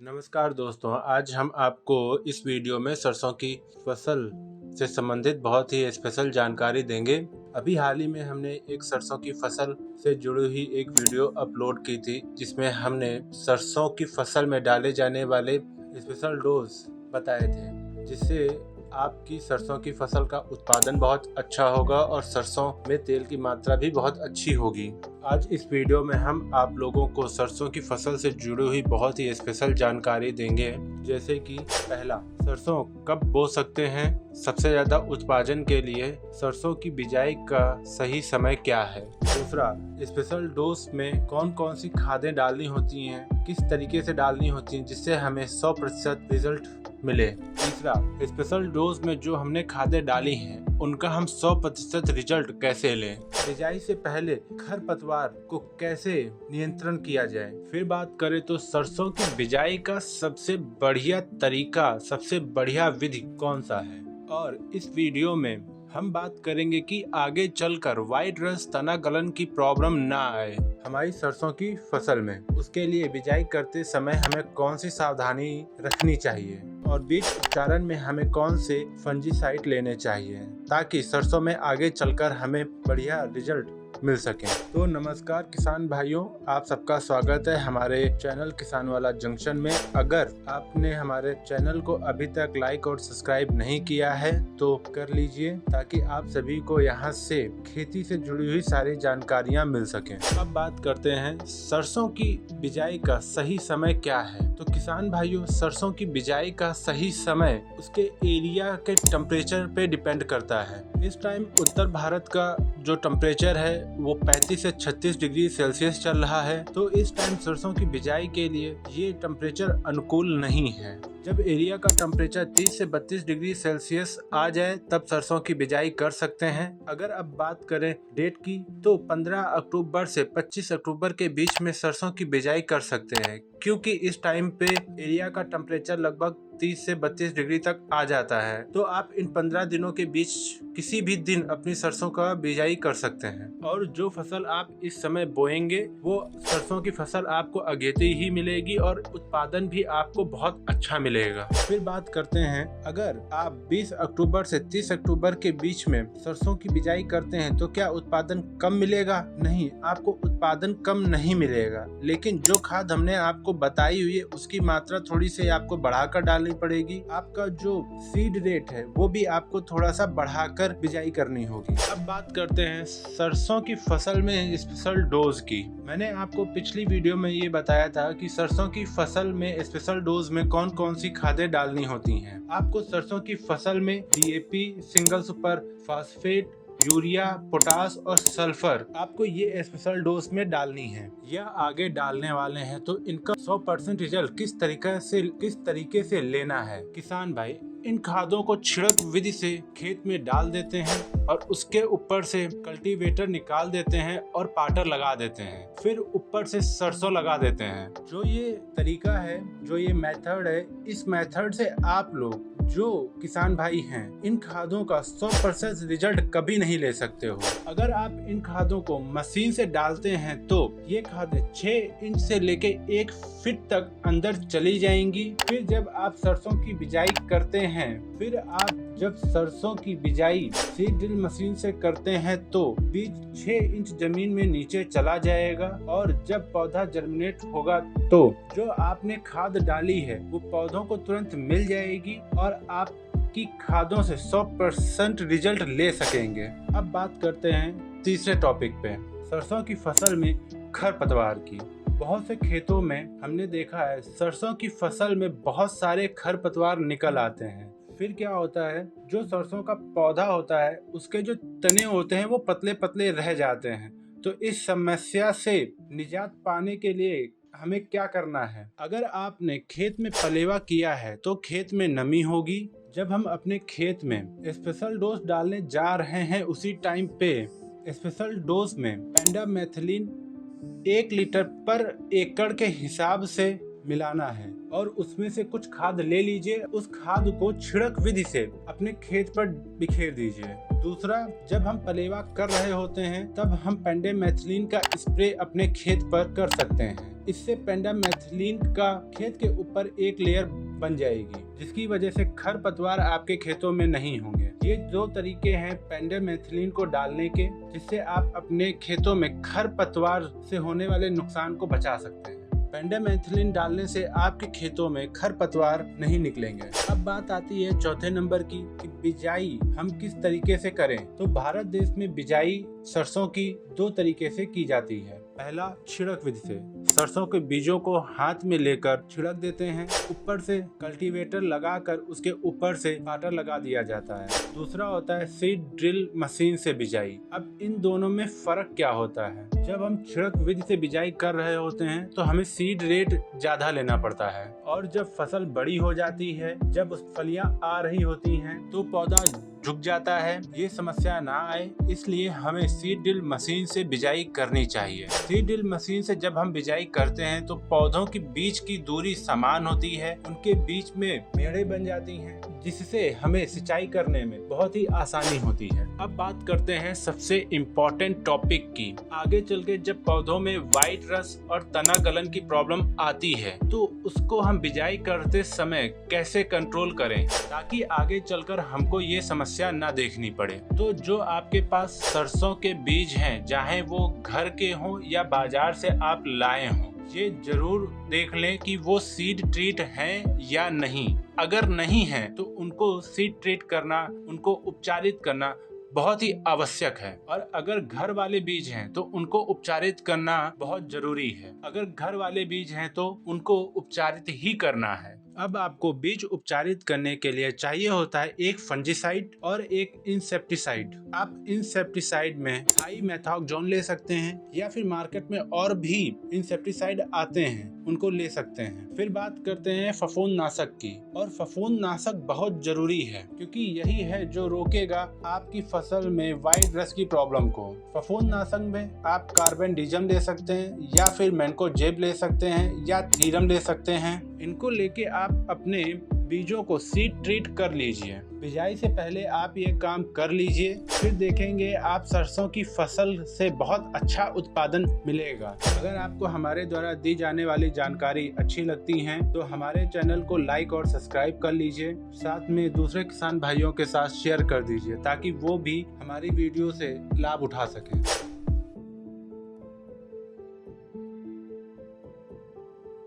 नमस्कार दोस्तों, आज हम आपको इस वीडियो में सरसों की फसल से संबंधित बहुत ही स्पेशल जानकारी देंगे। अभी हाल ही में हमने एक सरसों की फसल से जुड़ी हुई एक वीडियो अपलोड की थी, जिसमें हमने सरसों की फसल में डाले जाने वाले स्पेशल डोज बताए थे, जिससे आपकी सरसों की फसल का उत्पादन बहुत अच्छा होगा और सरसों में तेल की मात्रा भी बहुत अच्छी होगी। आज इस वीडियो में हम आप लोगों को सरसों की फसल से जुड़ी हुई बहुत ही स्पेशल जानकारी देंगे, जैसे कि पहला, सरसों कब बो सकते हैं। सबसे ज़्यादा उत्पादन के लिए सरसों की बिजाई का सही समय क्या है। दूसरा, स्पेशल डोज में कौन कौन सी खादें डालनी होती हैं, किस तरीके से डालनी होती हैं जिससे हमें 100% रिजल्ट मिले। तीसरा, स्पेशल डोज में जो हमने खादें डाली हैं उनका हम 100% रिजल्ट कैसे लें। बिजाई से पहले खरपतवार को कैसे नियंत्रण किया जाए। फिर बात करें तो सरसों की बिजाई का सबसे बढ़िया तरीका, सबसे बढ़िया विधि कौन सा है। और इस वीडियो में हम बात करेंगे कि आगे चलकर वाइट रस्ट तना गलन की प्रॉब्लम ना आए हमारी सरसों की फसल में। उसके लिए बिजाई करते समय हमें कौन सी सावधानी रखनी चाहिए और बीज उपचारण में हमें कौन से फंजीसाइड लेने चाहिए, ताकि सरसों में आगे चलकर हमें बढ़िया रिजल्ट मिल सके। तो नमस्कार किसान भाइयों, आप सबका स्वागत है हमारे चैनल किसान वाला जंक्शन में। अगर आपने हमारे चैनल को अभी तक लाइक और सब्सक्राइब नहीं किया है तो कर लीजिए, ताकि आप सभी को यहाँ से खेती से जुड़ी हुई सारी जानकारियाँ मिल सकें। अब बात करते हैं सरसों की बिजाई का सही समय क्या है। तो किसान भाइयों, सरसों की बिजाई का सही समय उसके एरिया के टेम्परेचर पे डिपेंड करता है। इस टाइम उत्तर भारत का जो टेम्परेचर है वो 35 से 36 डिग्री सेल्सियस चल रहा है, तो इस टाइम सरसों की बिजाई के लिए ये टेम्परेचर अनुकूल नहीं है। जब एरिया का टेम्परेचर 30 से 32 डिग्री सेल्सियस आ जाए तब सरसों की बिजाई कर सकते हैं। अगर अब बात करें डेट की, तो 15 अक्टूबर से 25 अक्टूबर के बीच में सरसों की बिजाई कर सकते हैं, क्योंकि इस टाइम पे एरिया का टेम्परेचर लगभग 30 से 32 डिग्री तक आ जाता है। तो आप इन 15 दिनों के बीच किसी भी दिन अपनी सरसों का बिजाई कर सकते हैं। और जो फसल आप इस समय बोएंगे वो सरसों की फसल आपको अगेती ही मिलेगी और उत्पादन भी आपको बहुत अच्छा मिलेगा। फिर बात करते हैं, अगर आप 20 अक्टूबर से 30 अक्टूबर के बीच में सरसों की बिजाई करते हैं तो क्या उत्पादन कम मिलेगा? नहीं, आपको उत्पादन कम नहीं मिलेगा, लेकिन जो खाद हमने आपको बताई हुई है उसकी मात्रा थोड़ी सी आपको बढ़ाकर डालनी पड़ेगी। आपका जो सीड रेट है वो भी आपको थोड़ा सा बढ़ाकर बिजाई करनी होगी। अब बात करते हैं सरसों की फसल में स्पेशल डोज की। मैंने आपको पिछली वीडियो में ये बताया था कि सरसों की फसल में स्पेशल डोज में कौन कौन सी खादें डालनी होती हैं। आपको सरसों की फसल में DAP, single super phosphate, urea, potash और सल्फर आपको ये स्पेशल डोज में डालनी है या आगे डालने वाले हैं। तो इनका 100% रिजल्ट किस तरीके से लेना है। किसान भाई, इन खादों को छिड़क विधि से खेत में डाल देते हैं और उसके ऊपर से कल्टीवेटर निकाल देते हैं और पाटर लगा देते हैं। फिर ऊपर से सरसों लगा देते हैं। जो ये तरीका है, जो ये मेथड है, इस मेथड से आप लोग जो किसान भाई हैं इन खादों का 100% रिजल्ट कभी नहीं ले सकते हो। अगर आप इन खादों को मशीन से डालते हैं तो ये खादें 6 इंच से लेके 1 फीट तक अंदर चली जाएंगी। फिर जब आप सरसों की बिजाई करते हैं, फिर आप जब सरसों की बिजाई सीड ड्रिल मशीन से करते हैं तो बीज 6 इंच जमीन में नीचे चला जाएगा और जब पौधा जर्मिनेट होगा तो जो आपने खाद डाली है वो पौधों को तुरंत मिल जाएगी और आप की खादों से 100% रिजल्ट ले सकेंगे। अब बात करते हैं तीसरे टॉपिक पे, सरसों की फसल में खरपतवार की। बहुत से खेतों में हमने देखा है सरसों की फसल में बहुत सारे खरपतवार निकल आते हैं। फिर क्या होता है, जो सरसों का पौधा होता है उसके जो तने होते हैं वो पतले पतले रह जाते हैं। तो इस समस्या से निजात पाने के लिए हमें क्या करना है। अगर आपने खेत में पलेवा किया है तो खेत में नमी होगी। जब हम अपने खेत में स्पेशल डोज डालने जा रहे हैं उसी टाइम पे स्पेशल डोज में पेंडामेथिलीन 1 लीटर पर एकड़ के हिसाब से मिलाना है और उसमें से कुछ खाद ले लीजिए। उस खाद को छिड़क विधि से अपने खेत पर बिखेर दीजिए। दूसरा, जब हम पलेवा कर रहे होते हैं तब हम पेंडामेथिलीन का स्प्रे अपने खेत पर कर सकते हैं। इससे पेंडामेथिलीन का खेत के ऊपर एक लेयर बन जाएगी, जिसकी वजह से खरपतवार आपके खेतों में नहीं होंगे। ये 2 तरीके हैं पेंडामेथिलीन को डालने के, जिससे आप अपने खेतों में खरपतवार से होने वाले नुकसान को बचा सकते हैं। पेंडामेथिलीन डालने से आपके खेतों में खरपतवार नहीं निकलेंगे। अब बात आती है चौथे नंबर की कि बिजाई हम किस तरीके से करें। तो भारत देश में बिजाई सरसों की 2 तरीके से की जाती है। पहला, छिड़क विधि से सरसों के बीजों को हाथ में लेकर छिड़क देते हैं, ऊपर से कल्टीवेटर लगाकर उसके ऊपर से पाटर लगा दिया जाता है। दूसरा होता है सीड ड्रिल मशीन से बिजाई। अब इन दोनों में फर्क क्या होता है? जब हम छिड़क विधि से बिजाई कर रहे होते हैं तो हमें सीड रेट ज्यादा लेना पड़ता है, और जब फसल बड़ी हो जाती है, जब फलियां आ रही होती हैं, तो पौधा झुक जाता है। ये समस्या ना आए इसलिए हमें सीड ड्रिल मशीन से बिजाई करनी चाहिए। सीड ड्रिल मशीन से जब हम बिजाई करते हैं तो पौधों के बीच की दूरी समान होती है, उनके बीच में मेड़े बन जाती हैं, जिससे हमें सिंचाई करने में बहुत ही आसानी होती है। अब बात करते हैं सबसे इम्पोर्टेंट टॉपिक की। आगे चल के जब पौधों में व्हाइट रस और तना गलन की प्रॉब्लम आती है तो उसको हम बिजाई करते समय कैसे कंट्रोल करें, ताकि आगे चलकर हमको ये समस्या ना देखनी पड़े। तो जो आपके पास सरसों के बीज हैं, चाहे वो घर के हों या बाजार से आप लाए हों, ये जरूर देख लें कि वो सीड ट्रीट हैं या नहीं। अगर नहीं है तो उनको सीड ट्रीट करना, उनको उपचारित करना बहुत ही आवश्यक है। और अगर घर वाले बीज हैं तो उनको उपचारित करना बहुत जरूरी है। अगर घर वाले बीज हैं तो उनको उपचारित ही करना है। अब आपको बीज उपचारित करने के लिए चाहिए होता है एक फंजीसाइड और एक इंसेक्टिसाइड। आप इंसेक्टिसाइड में हाई मेथोक्सोन ले सकते हैं, या फिर मार्केट में और भी इंसेक्टिसाइड आते हैं, उनको ले सकते हैं। फिर बात करते हैं फफूंदनाशक की, और फफूंदनाशक बहुत जरूरी है क्योंकि यही है जो रोकेगा आपकी फसल में व्हाइट रस्ट की प्रॉब्लम को। फफूंदनाशक में आप कार्बेंडिजम ले सकते हैं, या फिर मैनकोजेब ले सकते हैं, या थीरम ले सकते हैं। इनको लेके आप अपने बीजों को सीड ट्रीट कर लीजिए। बिजाई से पहले आप ये काम कर लीजिए, फिर देखेंगे आप सरसों की फसल से बहुत अच्छा उत्पादन मिलेगा। अगर आपको हमारे द्वारा दी जाने वाली जानकारी अच्छी लगती है तो हमारे चैनल को लाइक और सब्सक्राइब कर लीजिए। साथ में दूसरे किसान भाइयों के साथ शेयर कर दीजिए, ताकि वो भी हमारी वीडियो से लाभ उठा सकें।